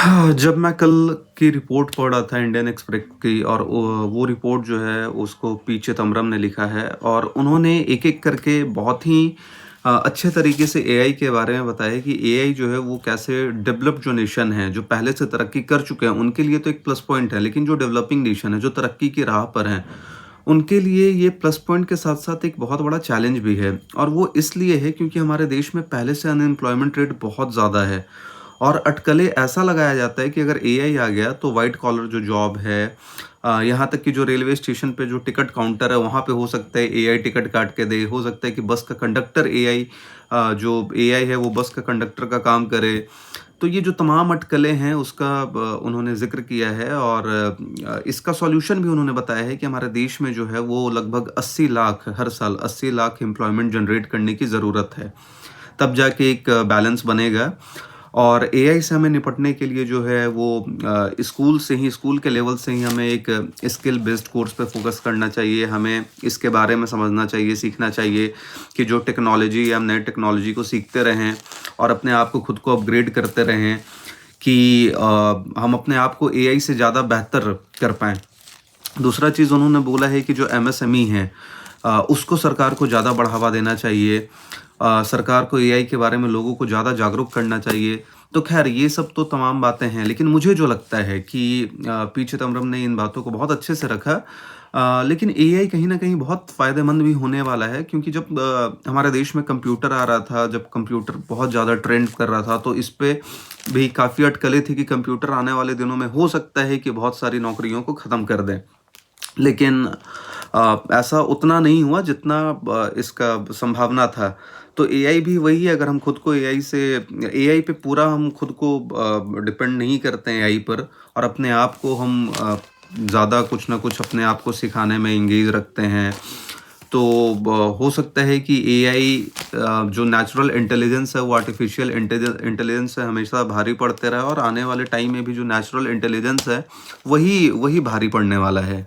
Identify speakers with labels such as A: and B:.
A: हाँ, जब मैं कल की रिपोर्ट पढ़ रहा था इंडियन एक्सप्रेस की और वो रिपोर्ट जो है उसको पी चिदम्बरम ने लिखा है और उन्होंने एक-एक करके बहुत ही अच्छे तरीके से एआई के बारे में बताया कि एआई जो है वो कैसे डेवलप्ड जो नेशन है, जो पहले से तरक्की कर चुके हैं, उनके लिए तो एक प्लस पॉइंट है, लेकिन जो डेवलपिंग नेशन है, जो तरक्की की राह पर हैं, उनके लिए ये प्लस पॉइंट के साथ-साथ एक बहुत बड़ा चैलेंज भी है और वो इसलिए है क्योंकि हमारे देश में पहले से अनएम्प्लॉयमेंट रेट बहुत ज़्यादा है। और अटकलें ऐसा लगाया जाता है कि अगर एआई आ गया तो व्हाइट कॉलर जो जॉब है यहाँ तक कि जो रेलवे स्टेशन पे जो टिकट काउंटर है वहाँ पे हो सकता है एआई टिकट काट के दे, हो सकता है कि बस का कंडक्टर एआई जो एआई है वो बस का कंडक्टर का काम करे। तो ये जो तमाम अटकलें हैं उसका उन्होंने ज़िक्र किया है और इसका सॉल्यूशन भी उन्होंने बताया है कि हमारे देश में जो है वो लगभग 80 लाख हर साल 80 लाख एम्प्लॉयमेंट जनरेट करने की ज़रूरत है। तब जाके एक बैलेंस बनेगा और एआई से हमें निपटने के लिए जो है वो स्कूल से ही स्कूल के लेवल से ही हमें एक स्किल बेस्ड कोर्स पे फोकस करना चाहिए। हमें इसके बारे में समझना चाहिए, सीखना चाहिए कि जो टेक्नोलॉजी या हम नए टेक्नोलॉजी को सीखते रहें और अपने आप को खुद को अपग्रेड करते रहें कि हम अपने आप को एआई से ज़्यादा बेहतर कर पाएँ। दूसरा चीज़ उन्होंने बोला है कि जो एमएसएमई है उसको सरकार को ज़्यादा बढ़ावा देना चाहिए। सरकार को एआई के बारे में लोगों को ज़्यादा जागरूक करना चाहिए। तो ख़ैर ये सब तो तमाम बातें हैं, लेकिन मुझे जो लगता है कि पी चिदम्बरम ने इन बातों को बहुत अच्छे से रखा। लेकिन एआई कहीं न कहीं बहुत फ़ायदेमंद भी होने वाला है क्योंकि जब हमारे देश में कंप्यूटर आ रहा था, जब कंप्यूटर बहुत ज़्यादा ट्रेंड कर रहा था, तो इस पे भी काफ़ी अटकलें थी कि कंप्यूटर आने वाले दिनों में हो सकता है कि बहुत सारी नौकरियों को ख़त्म कर दें। लेकिन ऐसा उतना नहीं हुआ जितना इसका संभावना था। तो एआई भी वही है, अगर हम खुद को एआई पे पूरा हम खुद को डिपेंड नहीं करते हैं एआई पर और अपने आप को हम ज़्यादा कुछ ना कुछ अपने आप को सिखाने में एंगेज रखते हैं, तो हो सकता है कि एआई जो नेचुरल इंटेलिजेंस है वो आर्टिफिशियल इंटेलिजेंस से हमेशा भारी पड़ते रहे और आने वाले टाइम में भी जो नेचुरल इंटेलिजेंस है वही वही भारी पड़ने वाला है।